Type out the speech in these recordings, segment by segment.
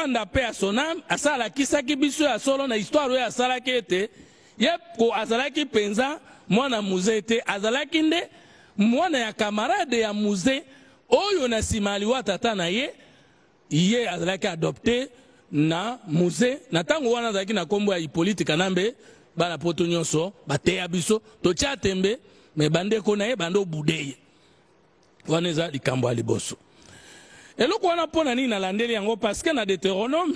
Nzanda pe à son âme, à ça la kisaki biso à solo na histoire à ça la kete, yep ko azalaki penza, moi na musée te, azalaki nde, moi na ya camarade ya musée, oyo na simaliwa tata na ye azalaki adopté na musée, na tango wana azalaki na kombo ya Hippolyte Kanambe, bana poto nyonso, bateya biso, tocha tembe, me bande ko na ye bando budeye. Wana eza likambo ya liboso. Eloko wana pona nini nalandeli yango parce que na Deutéronome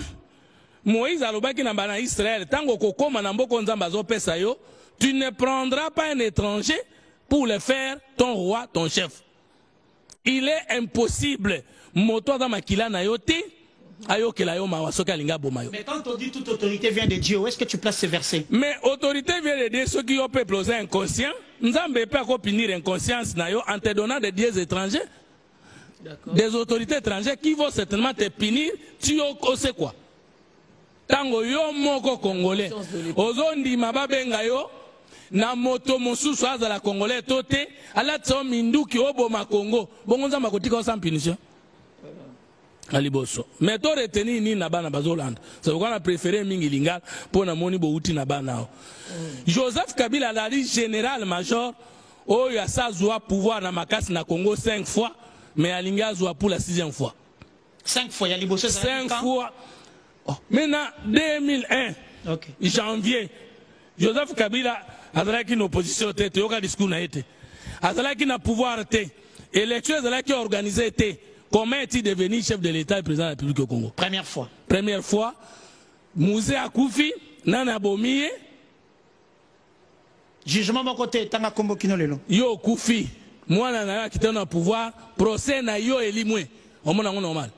Moïse alobaki na bana Israël tango kokoma na mboko nzamba azopesa yo, tu ne prendras pas un étranger pour le faire ton roi, ton chef. Il est impossible moto za makila na yo te ayokela yo mawa soki alinga boma yo. Mais quand on dit toute autorité vient de Dieu, où est-ce que tu places ce verset? Mais autorité vient de Dieu, ceux qui ont peuple aux inconscients, nzambe peut accomplir inconscience na yo en te donnant des dieux étrangers. Des autorités étrangères qui vont certainement te punir, tu sais quoi? Tango yo moko congolais, ozondi mababenga yo, na moto mosusu azala congolais tote, ala tso minduki oboma Congo, bongo nzamba kotika sans punition. Aliboso. Mais to reteni ni na bana bazolanda. C'est pourquoi on a préféré mingi lingal pour na moni bo uti na bana. Joseph Kabila la général major, oyo asazwa pouvoir na makasi na Congo 5 fois. Mais Alinga zoua pour la 6e fois. 5 fois, il y a les 5 fois. Oh. Maintenant, 2001, janvier, Joseph Kabila a une opposition, il y a un discours. Il y a un pouvoir, l'élection est organisée. Comment est-il devenu chef de l'État et président de la République du Congo? Première fois. Première fois, Mouzé Akoufi, Nana Bomie. Jugement mon côté, Tanga Kombo Kinolelo. Yo Koufi. Moi, je suis dans le pouvoir, procès na yo elimwe. On m'a normal.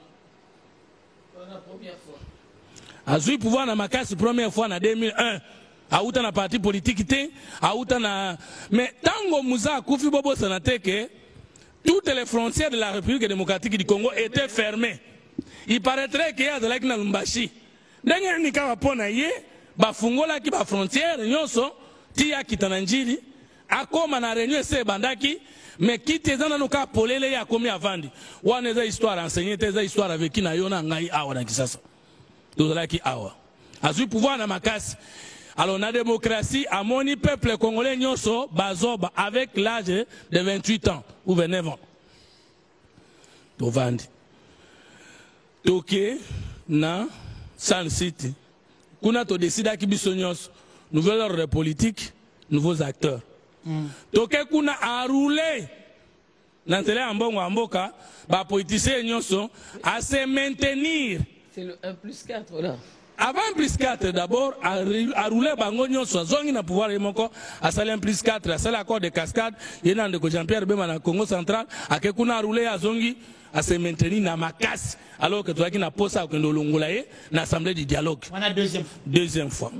La première fois. Azui pouvoir na makasi première fois en 2001. Aouta na parti politique te, aouta na. Mais tango Mouza Koufi Bobo Sanateke, toutes les frontières de la République démocratique du Congo étaient fermées. Il paraîtrait qu'il y a de la na Lumbashi. Dengue ni kama pona ye, ba fungola ki ba frontière nyonso, tia kitananjili, akoma na réunion se bandaki. Mais qui te zana no ka polele ya komi avandi wana eza histoire enseignée eza histoire avec qui na yona ngai awa na kisasa tozala ki awa azui pouvoir na makasi. Alors na démocratie amoni peuple congolais nyonso bazoba avec l'âge de 28 ans ou 29 ans tovandi toke na Sun City kuna to décida ki biso nyonso nouvel ordre politique, nouveaux acteurs. Toke kuna a roulé l'intérêt en bon amboka, ba politicien nyonso à se maintenir. C'est le 1+4 là. Avant 1+4 d'abord a roulé bango nyonso zongi na pouvoir yemoko a sali 1+4 a sali accord de cascade yena ndeko Jean-Pierre Bemba na Congo central a ke kuna a roulé a zongi à se maintenir na makasi alors que toi qui na posa ko ndolongola ye na assemblée du dialogue. On a deuxième fois.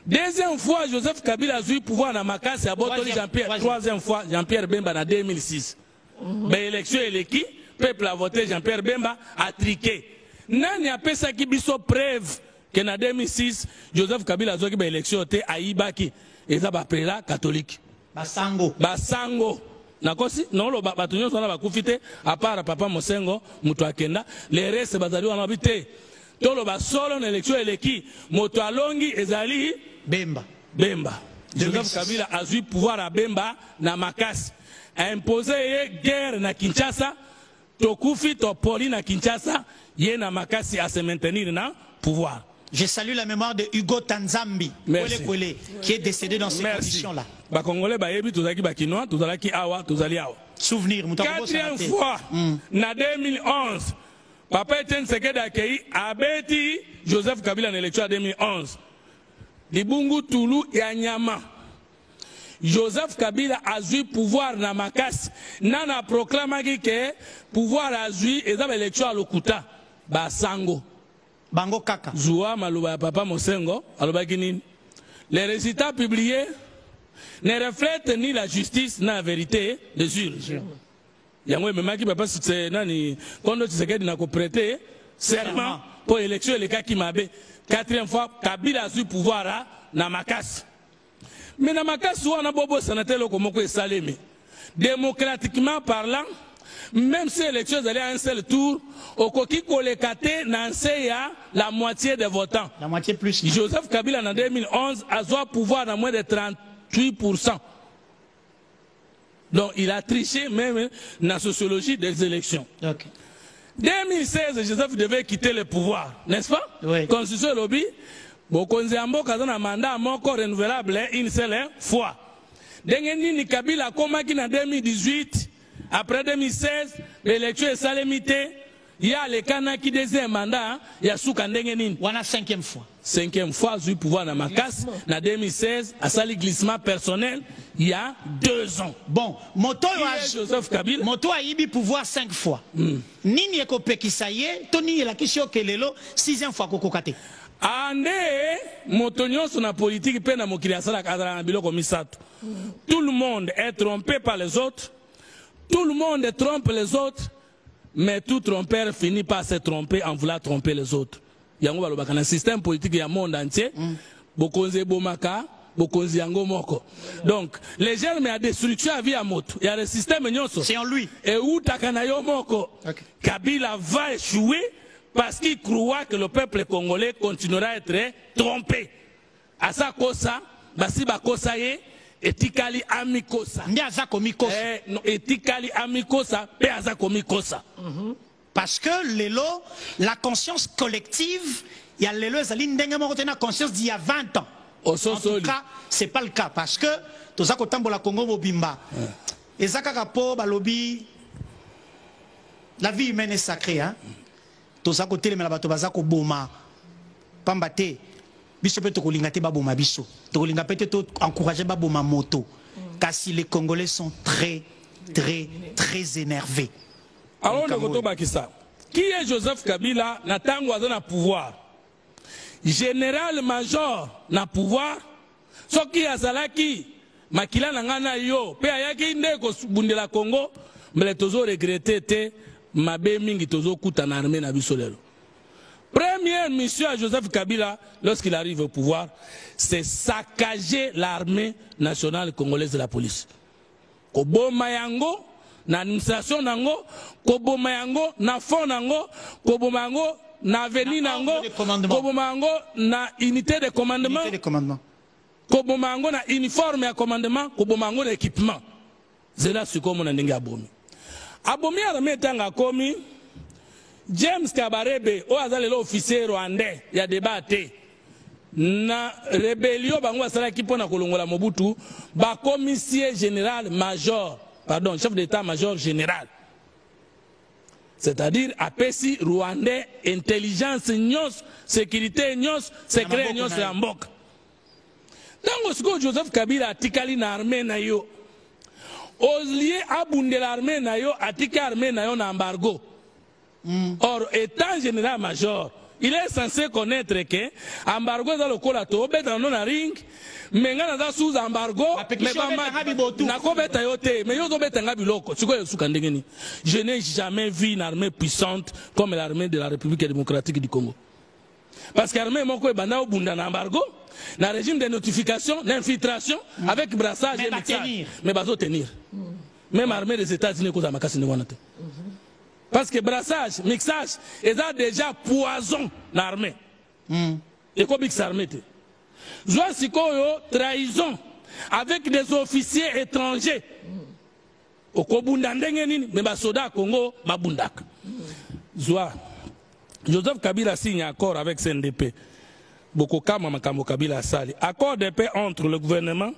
Deuxième fois Joseph Kabila a eu pouvoir na makasi a botoli Jean-Pierre. Troisième fois Jean-Pierre Bemba na 2006. Mais élection eleki peuple a voté Jean-Pierre Bemba a triqué. Nani a pesa ki biso preuve que na 2006 Joseph Kabila a eu ba élection te aibaki eza ba prela catholique. Basango. Nakosi non bato nyonso na bakufite à part papa Mosengo muto akenda les restes bazali wana bité tolo ba solo na élection eleki moto alongi ezali Bemba Joseph Kabila a eu pouvoir à Bemba na makasi a imposé guerre na Kinshasa tokufi topoli na Kinshasa ye na makasi à se maintenir na pouvoir. Je salue la mémoire de Hugo Tanzambi, qui est décédé dans ces conditions-là. Souvenir, quatrième fois, en 2011, Papa Etienne Tshisekedi a accueilli Abeti Joseph Kabila en élection en 2011. Libungu Toulou et Anyama. Joseph Kabila a eu pouvoir na Makas. Nana proclamé que pouvoir a eu et dans l'élection à Lokuta. Basango. Bango Kaka. Zoua Malouba Papa Mosengo, Alobakinin. Les résultats publiés ne reflètent ni la justice ni la vérité de sûr. Yango même qui papa c'est nani quand tu sais qu'il n'a pas prêté serment pour élection les cas qui m'abe. Quatrième fois Kabila a eu pouvoir na Makas. Mais na Makas on a bobo sanatel comme quoi salemi. Démocratiquement parlant, même si l'élection allait à un seul tour, au Koki Kolekate Nansé a la moitié des votants. La moitié plus. Joseph Kabila en 2011 a droit pouvoir à moins de 38%. Donc il a triché même dans la sociologie des élections. Okay. 2016, Joseph devait quitter le pouvoir, n'est-ce pas? Oui. Constitution lobby, Bokonzi Amboka a un mandat encore renouvelable une seule fois. Dengenini Kabila Komaki en 2018, après 2016, l'élection est salémité. Il y a les Kana qui deuxième mandat, il y a Souka Dengenini. On a 5e fois. 5e fois, j'ai eu pouvoir dans ma casse. En 2016, à Sali glissement personnel, il y a 2 ans. Bon, Moto Joseph Kabila. Moto a eu pouvoir 5 fois. Nini eko pekisaye, Tony la kisho kelelo 6e fois kokokate. Ande motonyo sur la politique pe na mokili asala kadra na biloko misato. Tout le monde est trompé par les autres. Tout le monde trompe les autres, mais tout trompeur finit par se tromper en voulant tromper les autres. Yango balobaka na système politique ya monde entier. Bokonze bomaka, bokonzi yango moko. Donc, les germes à destruction à vie à moto. Il y a le système nyonso. C'est en lui. Et où takanayo moko. Okay. Kabila va échouer parce qu'il croit que le peuple congolais continuera à être trompé. À sa kosa, basi bakosa ye, etikali amikosa. Ndi azako mikosa. No, etikali amikosa, pe azako mikosa. Parce que lelo, la conscience collective, il y a lelo ezali ndenge moko tena conscience d'il y a 20 ans. En tout cas, c'est pas le cas parce que tozako tambola Congo mobimba. Ezaka po balobi, la vie humaine est sacrée, hein. Tozako telemela bato bazako boma. Pambate. Biso pe tokolinga te baboma biso. Tokolinga pe te to encourager baboma moto. Kasi les Congolais sont très énervés. Alors qui est Joseph Kabila na tango aza na pouvoir? Général major na pouvoir. Soki azalaki makila na ngana yo pe ayaki nde ko bundela Congo, mais tozo regretter te mabe mingi tozo kuta na armée na biso lelo. Première mission à Joseph Kabila, lorsqu'il arrive au pouvoir, c'est saccager l'armée nationale congolaise de la police. Koboma yango, na administration nango, koboma yango, na fond nango, koboma yango, na avenue nango, koboma yango, na unité de commandement, koboma yango, na uniforme à commandement, koboma yango, na équipement. C'est là ce qu'on a dit abomi. Abomi a remis tanga komi. James Kabarebe, o azali l'officier rwandais, il y a débatté. Na rébellion bango asala ki pona kolongola Mobutu, ba commissaire général major, pardon, chef d'état-major général. C'est-à-dire apesi rwandais intelligence nyos, sécurité nyos, secret nyos ya mboka. Tango siko Joseph Kabila atikali na armée na yo. Oslié abunde l'armée na yo, atika armée na yo na embargo. Or, étant général-major, il est censé connaître que embargo dans le colato, dans le ring, mais dans sous embargo, je n'ai jamais vu une armée puissante comme l'armée de la République démocratique du Congo. Parce que l'armée moko est banda au bunda embargo, dans le régime de notification, d'infiltration, avec brassage et mixage. Mais bazo tenir. Même l'armée des États-Unis, cause à makasi ne wanate. Parce que brassage, mixage, ils ont déjà poison l'armée. Et comme ils l'armée. Zoa sikoyo trahison avec des officiers étrangers. Au Kobunda ndengenini, mais bas soda Congo babundak. Zoa Joseph Kabila signe accord avec CNDP. Bokokama makambo Kabila sali. Accord de paix entre le gouvernement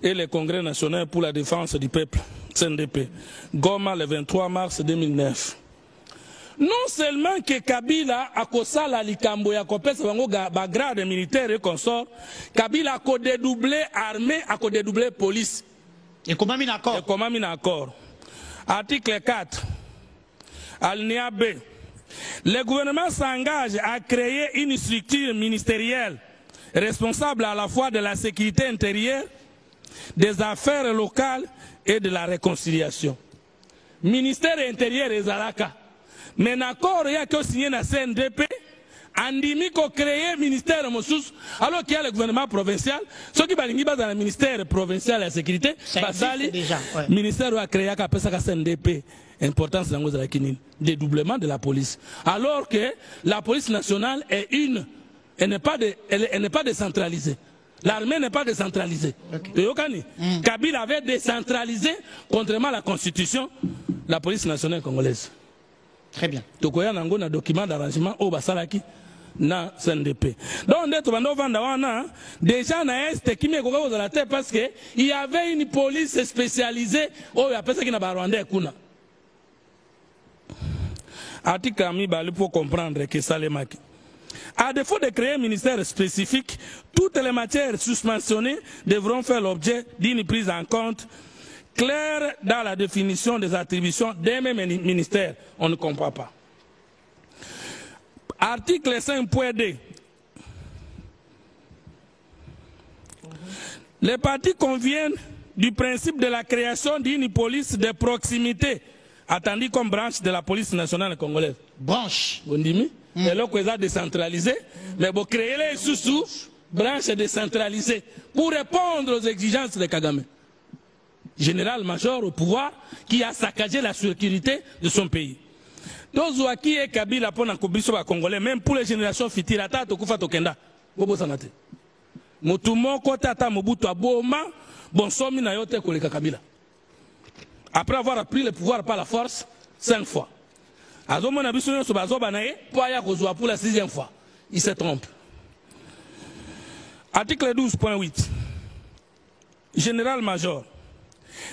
et le Congrès national pour la défense du peuple, CNDP. Goma le 23 mars 2009. Non seulement que Kabila a kosala likambo ya kopesa bango ba grade militaire et consort, Kabila a dédoublé armée, a dédoublé police. Et comment mis d'accord? Et comment mis accord? Article 4, alinéa B. Le gouvernement s'engage à créer une structure ministérielle responsable à la fois de la sécurité intérieure, des affaires locales et de la réconciliation. Ministère intérieur et Zalaka. Mais l'accord il y a que signé na CNDP andimi ko créer ministère mosus alors qu'il y a le gouvernement provincial ceux qui balingi dans le ministère provincial de la sécurité basali ministère a créé ka pesa ka CNDP importance dans la kinini dédoublement de la police alors que la police nationale est elle n'est pas décentralisée. L'armée n'est pas décentralisée. Okay. Kabila avait décentralisé, contrairement à la constitution, la police nationale congolaise. Très bien. Donc, il y a un document d'arrangement au Basalaki na CNDP. Donc, déjà, na Est, qui m'est dans la tête parce qu'il y avait une police spécialisée au Yapesa qui n'a pas rendu Kuna. Article Ami Bali pour comprendre que ça les maquille. À défaut de créer un ministère spécifique, toutes les matières suspensionnées devront faire l'objet d'une prise en compte claire dans la définition des attributions des mêmes ministères. On ne comprend pas. Article 5.d. Les partis conviennent du principe de la création d'une police de proximité, attendue comme branche de la police nationale congolaise. Branche. Et là, qu'on a décentralisé, mais pour créer les sous branches décentralisées pour répondre aux exigences de Kagame. Général-major au pouvoir qui a saccagé la sécurité de son pays. Donc, qui est Kabila pour la Congolais, même pour les générations futures, à Tokufa Tokenda, Bobo Sanate. Motumo, Kotata, Mobutu, Aboma, Bonsomi, Nayote, Koleka Kabila. Après avoir pris le pouvoir par la force, 5 fois. Pour la 6e fois. Il se trompe. Article 12.8. Général-major.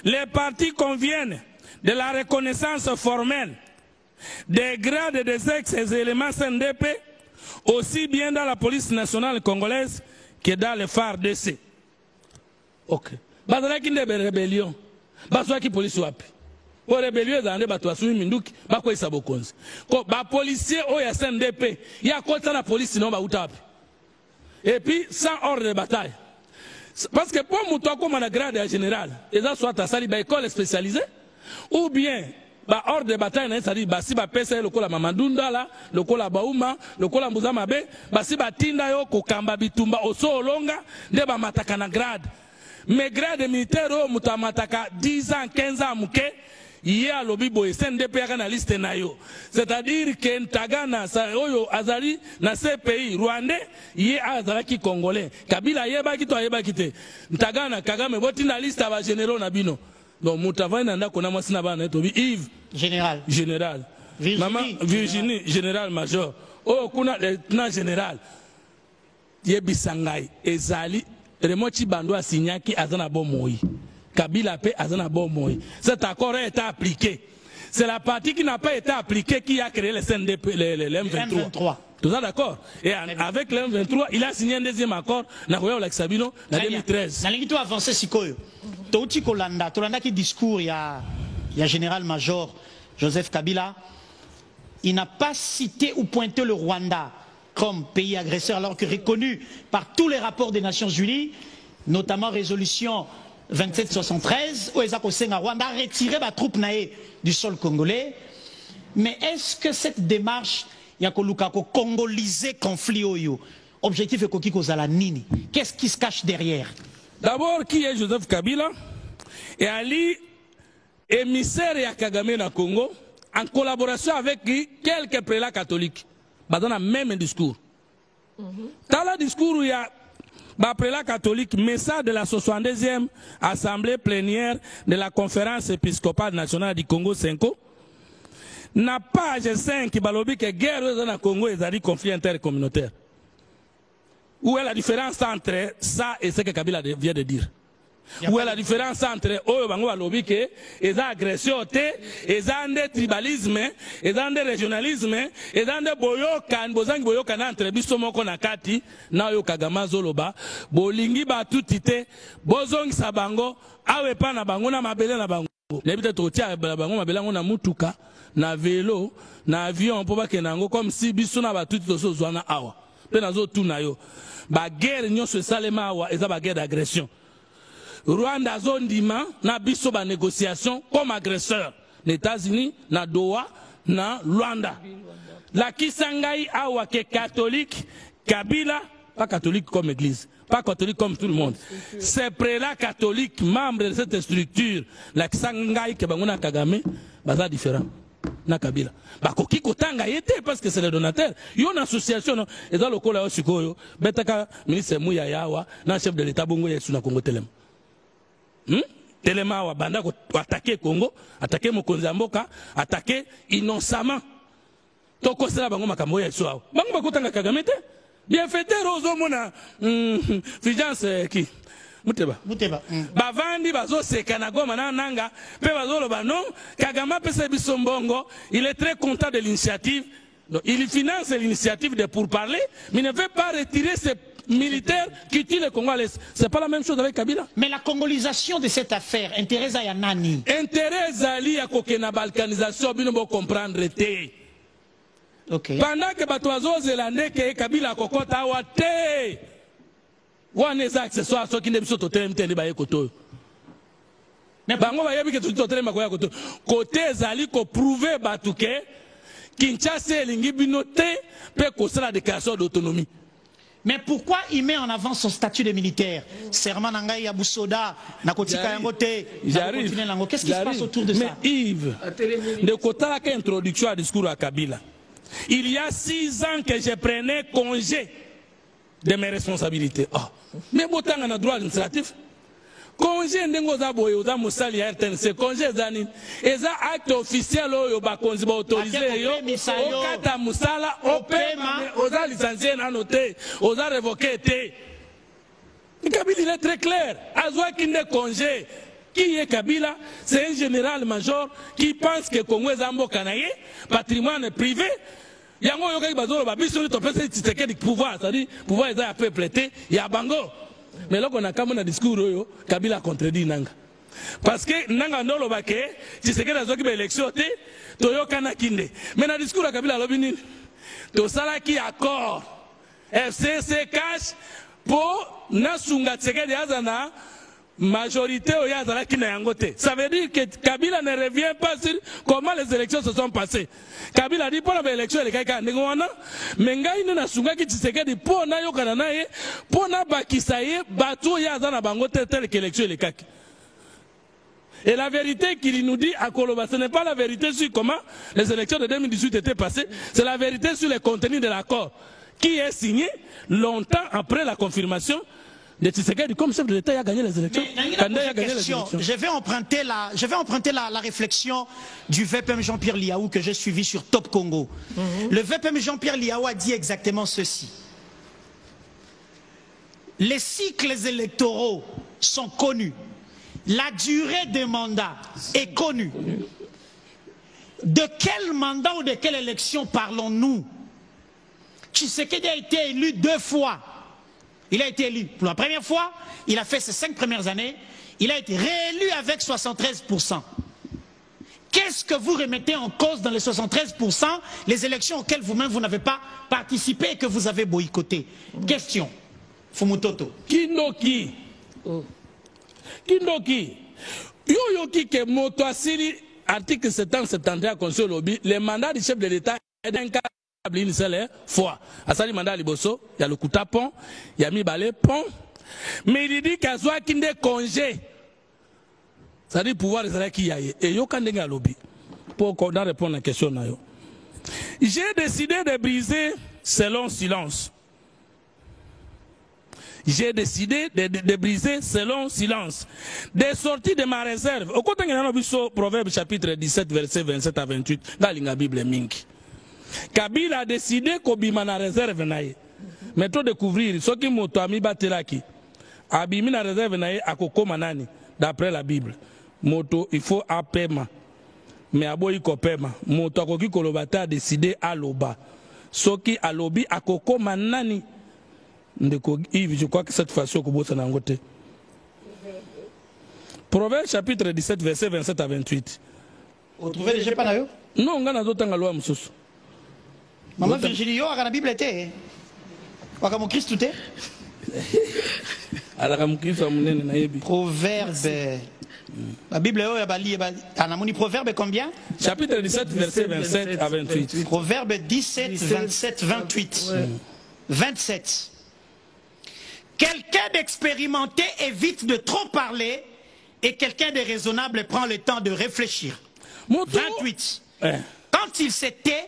Les partis conviennent de la reconnaissance formelle des grades et des ex-éléments CNDP, aussi bien dans la police nationale congolaise que dans les phares DC. Ok. Bazalaki ndebe rébellion. Bazwaki police wapi. Pour rébellion dans les bateaux asumi minduki bako isabokonzi. Ko ba policier o ya CNDP, ya kota na police non ba utapi. Et puis sans ordre de bataille. Parce que pour muto ko mana grade ya général, eza soit asali ba école spécialisée ou bien ba ordre de bataille na ça dit ba si ba pesa lokola mamandunda la, lokola bauma, lokola mbuza mabe, ba si ba tinda yo ko kamba bitumba oso olonga nde ba mataka na grade. Mais grade militaire o mutamataka 10 ans, 15 ans muke Yé a lobby boy CNDP na liste na yo. C'est-à-dire que Ntagana sa oyo azali na ces pays rwandais yé azalaki congolais. Kabila yeba ki to yeba kite. Ntagana Kagame boti na liste ba généraux na bino. Donc mutavai na ndako na masina bana to bi Yves général. Général. Virginie. Maman Virginie général major. Oh kuna lieutenant général. Yebisangai ezali Remochi Bando asinyaki azana bomoi. Kabila paix azana bomoi. Cet accord a été appliqué. C'est la partie qui n'a pas été appliquée qui a créé le CNDP, le M23. Tout ça d'accord. Et avec le M23, il a signé un deuxième accord na koya Olaxabino en 2013. Na lingito avancer sikoyo. Touti kolanda, tolanda ki discours ya général-major Joseph Kabila, il n'a pas cité ou pointé le Rwanda comme pays agresseur alors que reconnu par tous les rapports des Nations Unies, notamment résolution 2773 où Ezako Senga Rwanda a retiré la troupe naé du sol congolais. Mais est-ce que cette démarche Yakolukako congoliser conflit oyo objectif est Kokiko Zalanini? Qu'est-ce qui se cache derrière? D'abord, qui est Joseph Kabila? Et Ali, émissaire ya Kagame na Congo, en collaboration avec quelques prélats catholiques. Dans le même discours. Dans le discours où il y a un prélat catholique, message de la 62e assemblée plénière de la conférence épiscopale nationale du Congo 5, n'a pas page 5 qui balobi que guerre dans le Congo est un conflit intercommunautaire. Où est la différence entre ça et ce que Kabila vient de dire? Où est la différence entre Oyo Bango Balobi que les agressions, les ande tribalisme, les ande régionalisme, les ande boyokan, bozangi boyokan entre bisomoko nakati, na yo Kagama Zoloba, bolingi ba tutite, bozongi sabango, awe pa na bango na mabele na bango. L'habité totia bango mabele na mutuka, na vélo, na avion, po ba kenango comme si bisona ba tutite so zwana awa. Pe na zo tu na yo. Ba guerre nyonso salema awa, eza ba guerre d'agression. Rwanda zone dima na biso ba négociation comme agresseur. Les États-Unis na Doha na Luanda. La Kisangai Awake catholique, Kabila, pas catholique comme église, pas catholique comme tout le monde. C'est prélat catholique, membre de cette structure, la Kisangai Kebanguna Kagame, baza différent. Na Kabila. Bakoki kotanga yete parce que c'est le donateur. Il y a une association, et dans le Kola Osikoyo, Betaka, ministre Mouya Yawa, na chef de l'État Bongo Yesuna Congo Telem. Telema wa banda ko attaquer Congo, attaquer Mokonzi Mboka, attaquer innocemment. Toko sera bango makambo Yesu awo. Bango bakotanga Kagame te. Bienfaiteur ozo mona Vigence qui Muteba. Bavandi bazo sekana goma na nanga pe bazo loba non Kagame pese biso mbongo, il est très content de l'initiative. Il finance l'initiative de pourparler, mais ne veut pas retirer ses militaires qui tuent les Congolais. C'est pas la même chose avec Kabila. Mais la congolisation de cette affaire, intérêt à Yanani. Intérêt à l'IA na balkanisation, bino bo comprendre te. Okay. Pendant que Batoazo Zélandais que Kabila kokota wate. Wane za accessoire so ki ndebiso to telem tende ba yekoto. Mais bango ba yebi ke to telem ba koya koto. Côté zali ko prouver batuke Kinshasa elingi bino te pe ko sala déclaration d'autonomie. Mais pourquoi il met en avant son statut de militaire? Serment Nangaï Abousoda, Nakotika Yangote, qu'est-ce qui se passe autour de ça? Mais Yves, de côté à l'introduction à discours à Kabila, il y a 6 ans que je prenais congé de mes responsabilités. Oh. Mais pourtant, on a droit administratif. Congé n'engoza boye oza musali RTNC congé zani eza acte officiel oyo bakonzi ba autoriser yo okata musala opema oza licencié na noté oza révoqué té. Kabila il est très clair azwa kinde congé qui est Kabila c'est un général major qui pense que Congo est mboka na ye patrimoine privé yango yoka bazolo ba biso ni topesa Tshisekedi pouvoir c'est-à-dire pouvoir eza ya peuple té ya bango. Mais là, on a comme un discours, Kabila contredit Nanga. Parce que Nanga ndolo bake, tu sais que dans une élection, Toyo Kanakinde. Mais dans le discours de Kabila, to salaki accord. FCC cash pour Nasunga Tshisekedi Azana. Majorité au Yazala qui n'a yangoté. Ça veut dire que Kabila ne revient pas sur comment les élections se sont passées. Kabila dit pour l'élection, les gars, mais Ngaï n'a sunga qui Tshisekedi pour na yokananaye, pour na bakisaye, bateau Yazana bangoté tel que l'élection les kaki. Et la vérité qu'il nous dit à Koloba, ce n'est pas la vérité sur comment les élections de 2018 étaient passées, c'est la vérité sur le contenu de l'accord qui est signé longtemps après la confirmation. De Tshisekedi comme chef de l'État, il a gagné les élections. Je vais emprunter la réflexion du VPM Jean-Pierre Liaou que j'ai suivi sur Top Congo. Le VPM Jean-Pierre Liaou a dit exactement ceci. Les cycles électoraux sont connus. La durée des mandats est connue. De quel mandat ou de quelle élection parlons-nous? Tshisekedi a été élu 2 fois. Il a été élu pour la première fois, il a fait ses 5 premières années, il a été réélu avec 73%. Qu'est-ce que vous remettez en cause dans les 73%, les élections auxquelles vous-même vous n'avez pas participé et que vous avez boycotté? Question. Fumutoto. Kinoki. Kinoki. Yoyoki ke moto asili article 771 Conseil lobby, le mandat du chef de l'État est d'un cas. Il fois. Asali mandat liboso, il y a le Kouta pont, il y a Mibale pont, mais il dit qu'il y a un congé. Ça dit pouvoir de ça qui y a. Et il y a un lobby. Pour qu'on répondre à la question. J'ai décidé de briser selon silence. J'ai décidé de briser selon silence. Des sorties de ma réserve. Au côté de Proverbe chapitre 17, verset 27 à 28, dans la Bible Mink. Kabila a décidé qu'Obima na réserve naïe. Mais tout découvrir, ce qui moto ami batelaki. Abimi na réserve naïe à Koko Manani, d'après la Bible. Moto, il faut un paiement. Mais abo iko paiement. Moto akoki kolobata a décidé à l'oba. Ce qui a lobby à Koko Manani. Je crois que cette fois-ci, on a côté. Proverbe chapitre 17, verset 27 à 28. Vous trouvez déjà pas là? Non, on a d'autres loi, monsieur. Maman Virginie, yo, la Bible était. Waka mon Christ tout est. Alors, mon Christ, Proverbe La Bible est proverbe combien? Chapitre 17, verset 27 à 28. Proverbe 17, 27, 28. 27. Quelqu'un d'expérimenté évite de trop parler et quelqu'un de raisonnable prend le temps de réfléchir. 28. Quand il se tait,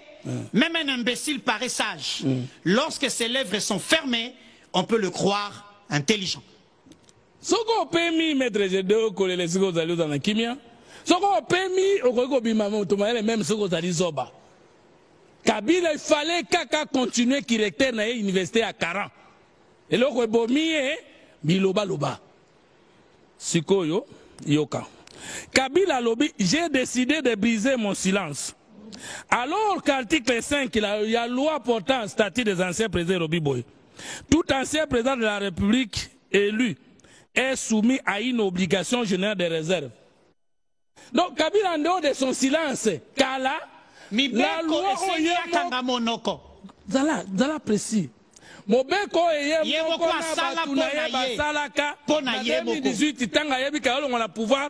même un imbécile paraît sage. Lorsque ses lèvres sont fermées, on peut le croire intelligent. Ce qu'on peut mettre les deux collègues les secondes à l'autre dans la kimia. Ce qu'on peut mettre au Kogobimamo, même ce qu'on a dit Zoba. Kabila, il fallait qu'à continuer qui recteur à l'université à 40. Et là, on a mis Biloba Loba. Sikoyo, Yoka. Kabila Lobi, j'ai décidé de briser mon silence. Alors qu'article 5, il y a loi portant statut des anciens présidents Robi Boy. Tout ancien président de la République élu est soumis à une obligation générale de réserve. Donc, Kabila, en dehors de son silence, Kala, la loi Zala précis. Mobeko eye moko na batu na ye basalaka na 2018 tanga yebi ka olongo na pouvoir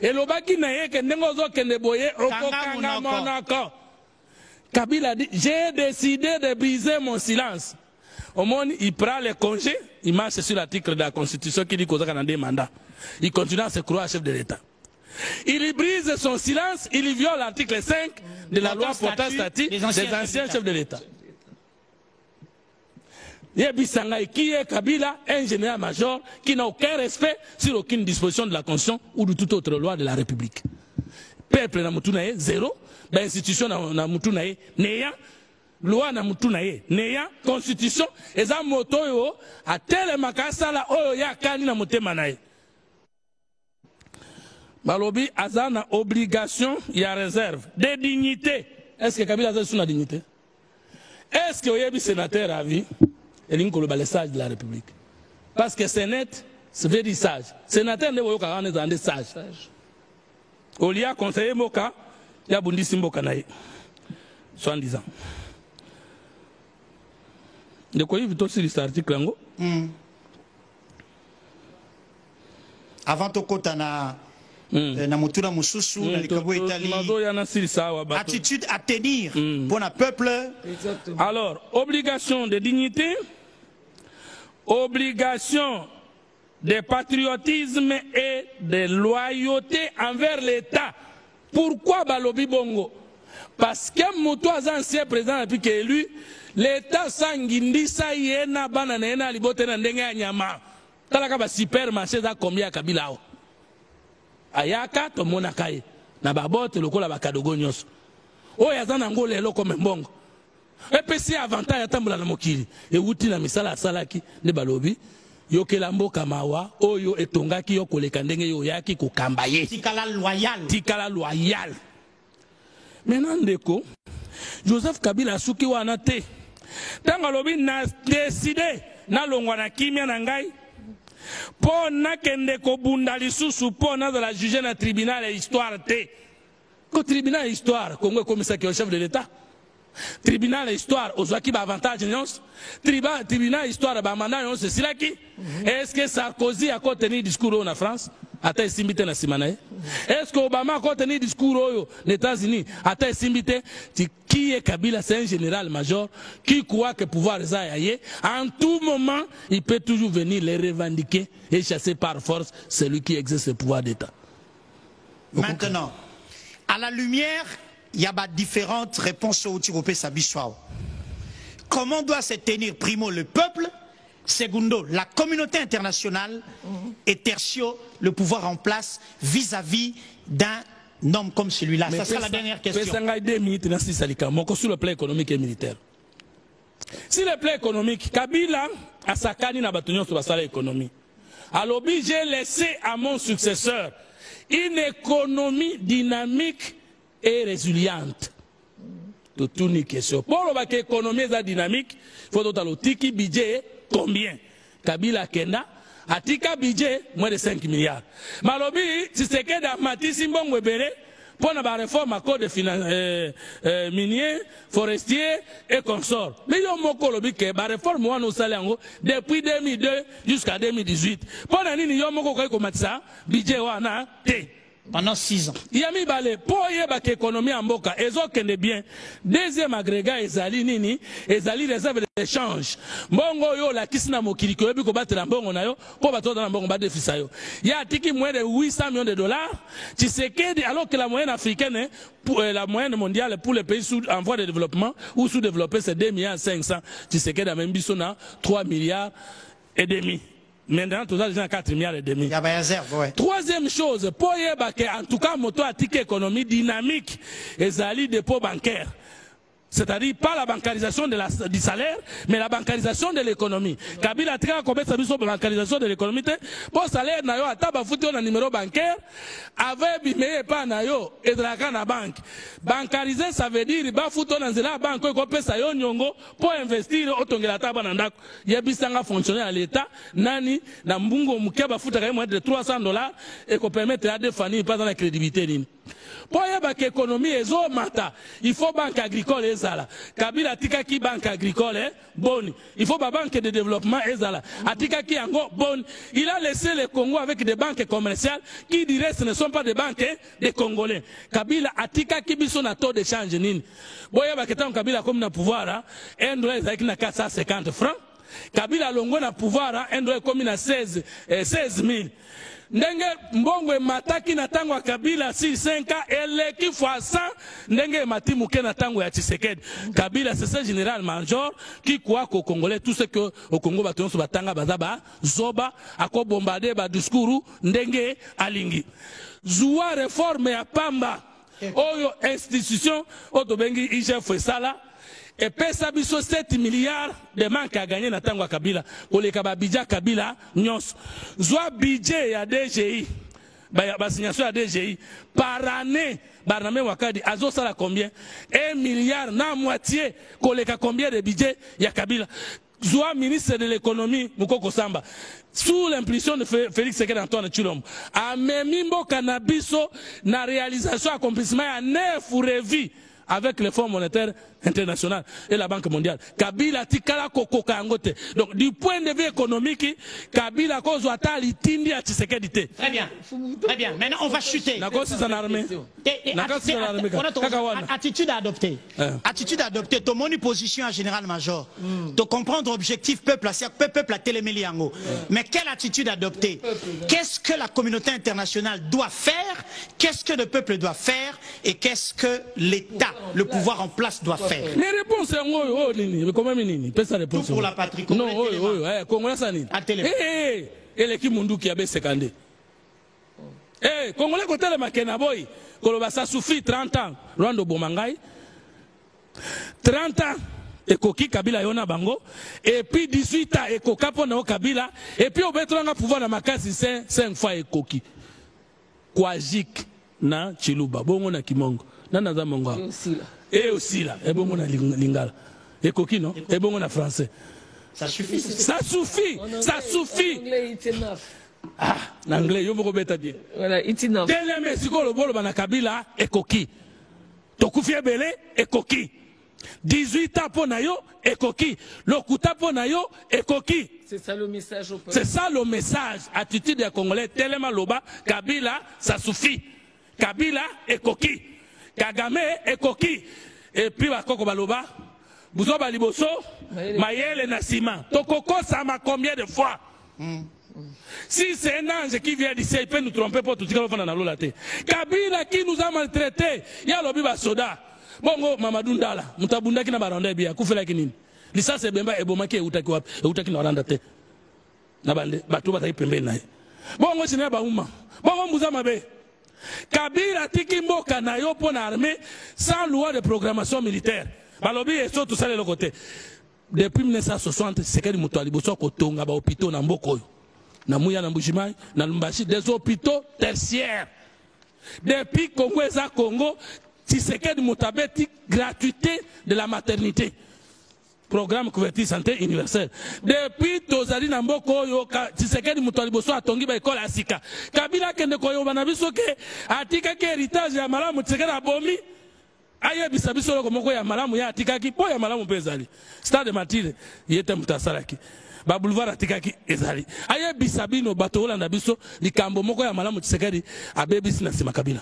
et lobaki na ye ke ndengo zo kende boye okokanga monoko. Kabila dit j'ai décidé de briser mon silence. Au monde il prend les congés, il marche sur l'article de la Constitution qui dit qu'on a des mandats. Il continue à se croire chef de l'État. Il brise son silence, il viole l'article 5 de la loi portant statut des anciens chefs de l'État. Yebisanga qui est Kabila, un général-major qui n'a aucun respect sur aucune disposition de la Constitution ou de toute autre loi de la République. Peuple na mutunaye zéro, institution na mutunaye néant, loi na mutunaye néant, constitution, eza moto yo a tel makasala oyo ya kani na mutema naye. Balobi azana obligation ya réserve de dignité. Est-ce que Kabila a une dignité? Est-ce que Oyebi sénateur a vu? Et le sage de la République. Parce que Sénat, c'est veut dire sage. Sénateur ne voit pas des sages. Au lieu conseiller Moka, il y a Bundi Simboka Naï. 70 ans. De quoi il veut sur cet article? Avant tout na mutura mususu na likabo Italie. Attitude à tenir pour un peuple. Alors, obligation de dignité, obligation de patriotisme et de loyauté envers l'État. Pourquoi Balobi Bongo? Parce que Moutou a ancien président depuis qu'il est élu, l'État sanguindi sa yena banana libote na ndenge nyama. Talaka ba supermarché za combien Kabila o. Ayaka to monakaye na babote lokola bakadogo nyonso. Oya zana ngole loko mbongo. EPC avantage atambula na mokili. E wuti na misala salaki ne balobi. Yokela mboka mawa oyo etongaki yo koleka ndenge yo yaki kokamba ye. Tikala loyal. Tikala loyal. Maintenant ndeko Joseph Kabila suki wana te. Tanga lobi na décidé na longwa na kimia na ngai. Po na kende ko bunda lisusu po na de la juger na tribunal et histoire te. Ko tribunal et histoire Congo commissaire qui est chef de l'État. Tribunal et histoire ozwaki ba avantage nyons. Tribunal et histoire ba mandat nyons c'est là qui. Est-ce que Sarkozy a tenu discours en France? Ata esimbite na simanae. Est-ce que Obama a tenu discours aux États-Unis? Ata esimbite. Qui est Kabila? C'est un général-major qui croit que pouvoir est aillé. En tout moment, il peut toujours venir les revendiquer et chasser par force celui qui exerce le pouvoir d'État. Maintenant, à la lumière, il y a différentes réponses au Tiropé Sabiswao. Comment doit se tenir primo le peuple? Segundo, la communauté internationale, et tertio, le pouvoir en place vis-à-vis d'un homme comme celui-là. Ça sera la dernière question. Sur le plan économique et militaire. Si le plan économique, Kabila a sakani na batunyo sur la salle économie. Alors, j'ai laissé à mon successeur une économie dynamique et résiliente. Toute une question. Pour l'économie dynamique, il faut que le budget combien? Kabila Kenda, Atika budget, moins de 5 milliards. Malobi, si c'est que dans Matisse Mbongwebere, pour la réforme à code minier, forestier et consorts. Mais il y a une réforme depuis 2002 jusqu'à 2018. Pour la nini yo moko ko matisa budget wana te pendant 6 ans. Yami bale pour yeba que économie en mboka ezo kende bien. Deuxième agrégat ezali nini ezali réserve d'échange. Mbongo yo la kisina mokili ko yebi ko batela mbongo na yo po bato na mbongo ba déficit yo. Ya tiki moins de 800 millions de dollars. Tshisekedi alors que la moyenne africaine la moyenne mondiale pour les pays en voie de développement ou sous-développés c'est 2,5 milliards. Tshisekedi a même biso na 3,5 milliards. Maintenant, tout ça, j'ai 4 milliards et demi. Il y a une réserve, ouais. Troisième chose, pour en tout cas, moto a tique économie dynamique, et ali dépôt bancaire. C'est-à-dire pas la bancarisation du salaire, mais la bancarisation de l'économie. Kabila a tika combien de la bancarisation de l'économie? Pour salaire, nayo a taba foutu un numéro bancaire, avec bimeye pas nayo, et de la banque. Bancariser, ça veut dire, ba foutu dans la banque, ko pesa yo nyongo, pour investir, otongela taba nandako. Yebisanga fonctionner à l'État, nani, na mbungo mukeba foutu moins de $300, et qu'on permette à des familles pas dans la crédibilité. Pour y avoir l'économie et mata, il faut banque agricole et zala. Kabila tika ki banque agricole bonne. Il faut pas banque de développement et zala. Atika ki ango bonne. Il a laissé le Congo avec des banques commerciales qui dirait ce ne sont pas des banques des Congolais. Kabila atika ki biso na taux de change nini. Boya baketa Kabila comme na pouvoir, un dollar avec na 450 francs. Kabila longo na pouvoir, un dollar comme na 16 000. Ndenge mbongo mataki na tango ya Kabila 5 eleki fois 100 ndenge matimu ke na tango ya Tshisekedi. Kabila c'est ce général major qui croit qu'au Congolais tout ce que au Congo batonso batanga bazaba zoba ako bombarder ba discours ndenge alingi. Zua réforme ya pamba oyo institution otobengi IGF sala et pesa biso 7 milliards de manque à gagner na tango Kabila koleka ba budget Kabila nyos zwa budget ya DGI ba signation ya DGI par année Barnamé Wakadi azo sala combien 1 milliard na moitié koleka combien de budget ya Kabila zwa ministre de l'économie Mukoko Samba sous l'impulsion de Félix Tshisekedi Antoine Tshilombo a memi mboka na biso na réalisation accomplissement ya 9 revis avec le Fonds monétaire international et la Banque mondiale. Kabila tikala kokoka angote. Donc du point de vue économique, Kabila kozo ata litindi a Tshisekedi te. Très bien. Très bien. Maintenant on va chuter. Attitude à adopter. Attitude à adopter. Ton moni position en général major. De comprendre objectif peuple à téléméliango. Mais quelle attitude adopter? Qu'est-ce que la communauté internationale doit faire? Qu'est-ce que le peuple doit faire? Et qu'est-ce que l'État, le pouvoir en place doit faire? Les réponses sont oh nini, comment nini? Tout pour la patrie. Non, Congolais ça nini? Et l'équipe mundu qui a baissé Kandé. Congolais côté le makena boy, koloba ça suffit 30 ans. Rwanda Bomangai. 30 ans et Koki Kabila yona bango et puis 18 ans et Kokapo na Kabila et puis au betranga pouvoir na makasi 5 fois et Koki. Kwajik na Chiluba bongo na Kimongo. Nana za mongo. Et aussi là, et bon on a lingala. Et Koki non, et bon on a français. Ça suffit. Ça suffit. Ça suffit. Ah, l'anglais yo moko beta bien. Voilà, it's enough. Tele Mexico le bolo bana Kabila et Koki. Tokufi ebele et Koki. 18 ans pour nayo et Koki. Lokuta pour nayo et Koki. C'est ça le message au peuple. C'est ça le message. Attitude des Congolais tellement loba Kabila ça suffit. Kabila et Koki. Kagame et Koki. Et puis, Bakoko Baloba, Bouzoba Liboso, Mayele Nassima. Tokoko, ça m'a combien de fois? Si c'est un ange qui vient d'ici, il peut nous tromper pour tout ce qu'on fait dans la lolate. Kabila qui nous a maltraités, il y a l'obiba soda. Bongo, Mamadou Ndala, Moutabunda qui n'a pas rendu bien, Koufela Kinine. Lisa Sebemba et Bomaki et Utakiwap, et Utaki Norandate. Nabande, Batouba Taipembe Nae. Bongo, c'est Nabaouma. Bongo, Mouzamabe. Kabila tiki mboka na yo pour l'armée sans loi de programmation militaire. Balobi et tout ça le côté. Depuis 1960, c'est que muto aliboso ko tonga ba hôpitaux na mboko. Na muya na Mbujimai, na Lumbashi des hôpitaux tertiaires. Depuis Congo et Congo, Tshisekedi mutabeti gratuité de la maternité. programme couverture santé universelle. Depuis tozali na mboko yo Tshisekedi mutu aliboso atongi ba école asika. Kabila kende koyo bana biso ke atika ke héritage ya malamu Tshisekedi abomi. Aye bisabiso loko moko ya malamu ya atika ki po ya malamu pezali. Stade Matilde yete mutasalaki. Ba boulevard atikaki ezali. Aye bisabino bato Holanda biso likambo moko ya malamu Tshisekedi abebisi na sima Kabila.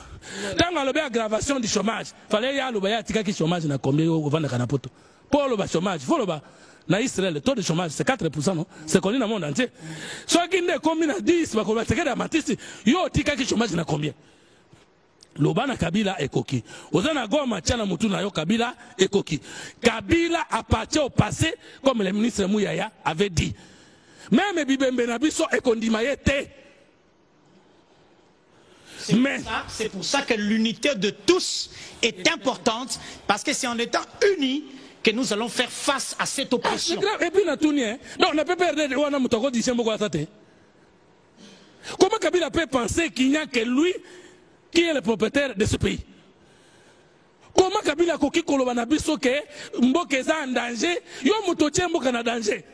Tango alobe aggravation du chômage. Fallait ya aloba ya atikaki chômage na combien au vendre kana poto. Pour le chômage, faut le bas. Na Israël, le taux de chômage, c'est 4%, non? C'est connu dans le monde entier. Soit qu'il n'est combien à 10, bah, qu'on c'est qu'à Matisse, yo, tika qui chômage n'a combien? Lobana Kabila est coquille. Ozana Goma, Tchana Mutuna, yo, Kabila est coquille. Kabila appartient au passé, comme le ministre Mouyaya avait dit. Même Bibembe Nabiso est condimayete. C'est pour ça que l'unité de tous est importante, parce que c'est en étant unis que nous allons faire face à cette oppression. Et puis, on n'a pas perdu de comment Kabila peut penser qu'il n'y a que lui qui est le propriétaire de ce pays? Comment Kabila koki kolobana biso ke mboka eza en danger, yo moto tie mboka na danger.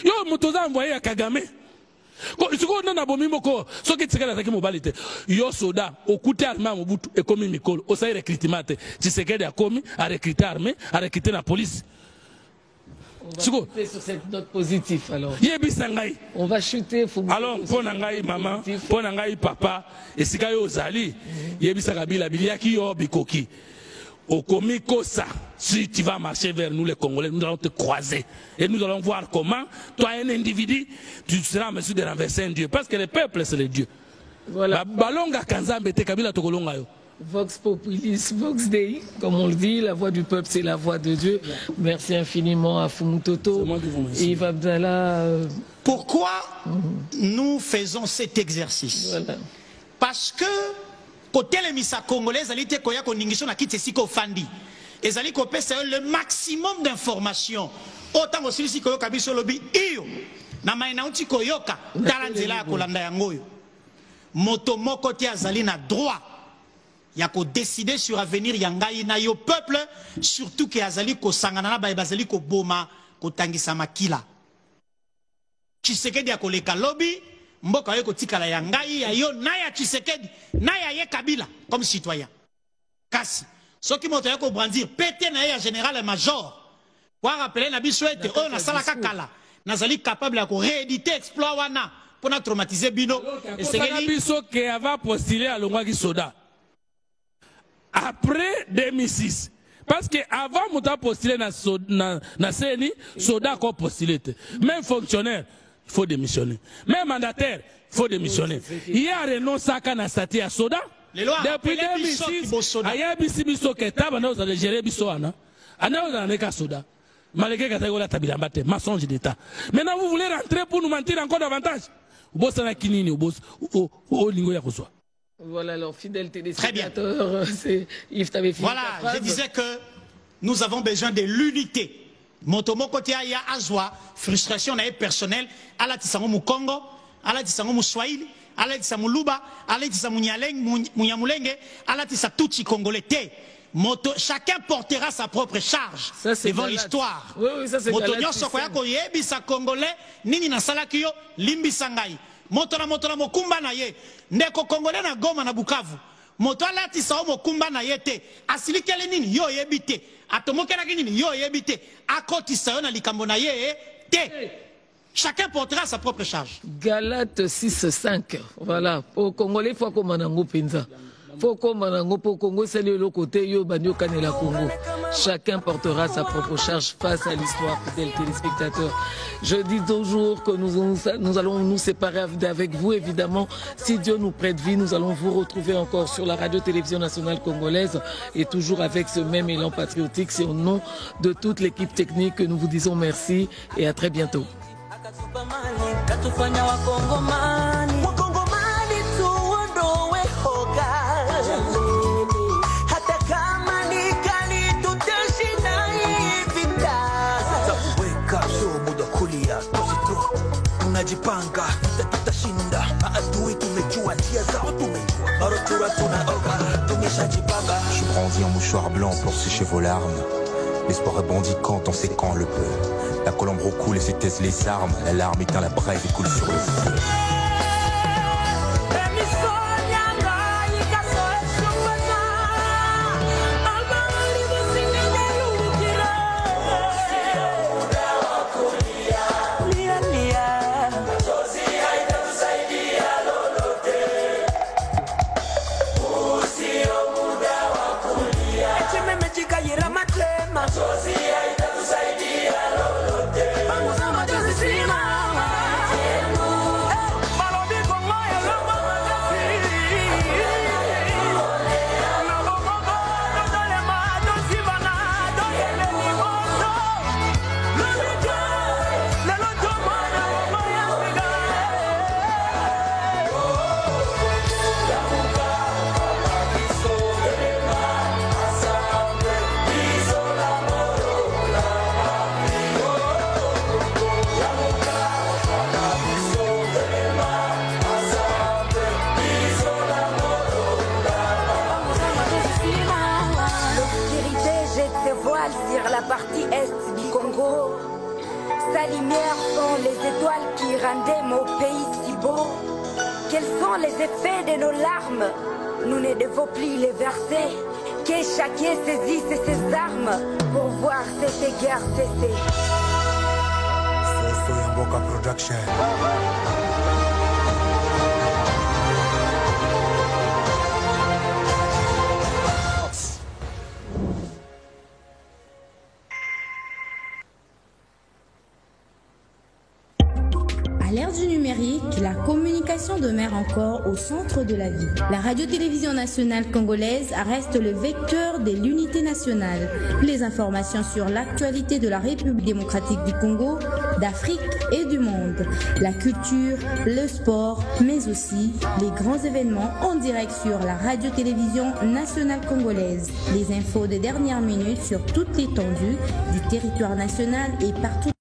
Yo moto za envoyé à Kagame. Siko na bomi moko soki Tshisekedi ataki mobali te. Yo soda okute armée Mobutu ekomi mikolo. Osa recrutement te. Tshisekedi akomi a recruter armée, a recruter la police. On va chuter sur cette note positive alors. On va chuter. Alors, pour Nangaï maman, pour Nangaï papa, et si Kayo Zali, Yebisa Kabila, Biliaki yo Bikoki. Au comico ça, si tu vas marcher vers nous les Congolais, nous allons te croiser. Et nous allons voir comment, toi un individu, tu seras en mesure de renverser un Dieu. Parce que le peuple c'est le Dieu. Voilà. Balonga Kanzambe te Kabila Tokolonga yo. Vox Populis, Vox Dei, comme on le dit, la voix du peuple, c'est la voix de Dieu. Merci infiniment à Fumutoto et Yves Abdallah. Pourquoi nous faisons cet exercice? Voilà. Parce que, côté les missa congolais, alite koya koningisho na kiti siko fandi. Les ali kopé c'est le maximum d'informations. Autant aussi si koyoka biso lobi iyo na mainauti koyoka talanzela kolanda yangoyo. Moto moko ti azali na droit. Il y a qu'à décider sur l'avenir yangai na yo peuple, surtout que azali ko sangana ba bazali ko boma ko tangisa makila. Tshisekedi ya koleka lobby, mboka yo ko tikala yangai ya yo na ya Tshisekedi, na ya ye Kabila comme citoyen. Kasi soki moto ya ko brandir pété na ya général et major. Pour rappeler na biso ete o na sala kakala, nazali capable ya ko rééditer exploit wana pour na traumatiser bino. Et c'est biso queava postuler à Longwa ki soda. Après 2006, parce que avant Mouta postulé na CENI, Soda a postulé. Même fonctionnaire, il faut démissionner. Même mandataire, il faut démissionner. Il y a renoncé à na statut à Soda. Depuis 2006, il y a Bissibiso qui est à gérer Bissoana. Ana Soda. Malgré que tu as tabilamba, mensonge d'État. Maintenant, vous voulez rentrer pour nous mentir encore davantage. Vous bossez à Kinini, vous bossez au Lingo Yakosoa. Voilà, alors, fidèle téléspectateur, Yves, t'avais fini. Voilà, je disais que nous avons besoin de l'unité. Motomo côté ya azwa, frustration personnelle, ala tisango mu Congo, ala tisango mu Swahili, ala tisango Luba, ala tisango Munyamulenge, ala tisango Tutsi congolais. Chacun portera sa propre charge devant l'histoire. Oui, ça c'est Motonyo sokoya ko yebisa congolais, nini na salakio, limbi sangai. Motora mokumba na ye ndeko congolais na Goma na Bukavu moto alati sa mokumba na ye te asilikele nini yo yebite atomokela nini yo yebite akoti sa yo na likambo na ye te. Chacun portera sa propre charge. Galates 6:5. Voilà, au Congolais faut comme manango penza. Faut comme manango pour Congo c'est le côté yo banyo kanela Congo. Chacun portera sa propre charge face à l'histoire, fidèles téléspectateurs. Je dis toujours que nous allons nous séparer avec vous, évidemment. Si Dieu nous prête vie, nous allons vous retrouver encore sur la radio-télévision nationale congolaise et toujours avec ce même élan patriotique. C'est au nom de toute l'équipe technique que nous vous disons merci et à très bientôt. Tunajipanga tutashinda, maadui tumejua, njia zao tumejua, marotura tunaoga, tumeshajipanga. Je suis bronzé en mouchoir blanc pour sécher vos larmes. L'espoir rebondit quand on sait quand le peut. La colombe recoule et se taisent les armes. La larme éteint la braise et coule sur le feu. Sur la partie est du Congo, sa lumière sont les étoiles qui rendaient mon pays si beau. Quels sont les effets de nos larmes? Nous ne devons plus les verser. Que chacun saisisse ses armes pour voir cette guerre cesser. Yamboka Production. À l'ère du numérique, la communication demeure encore au centre de la vie. La radio-télévision nationale congolaise reste le vecteur de l'unité nationale. Les informations sur l'actualité de la République démocratique du Congo, d'Afrique et du monde. La culture, le sport, mais aussi les grands événements en direct sur la radio-télévision nationale congolaise. Les infos de dernière minute sur toute l'étendue du territoire national et partout.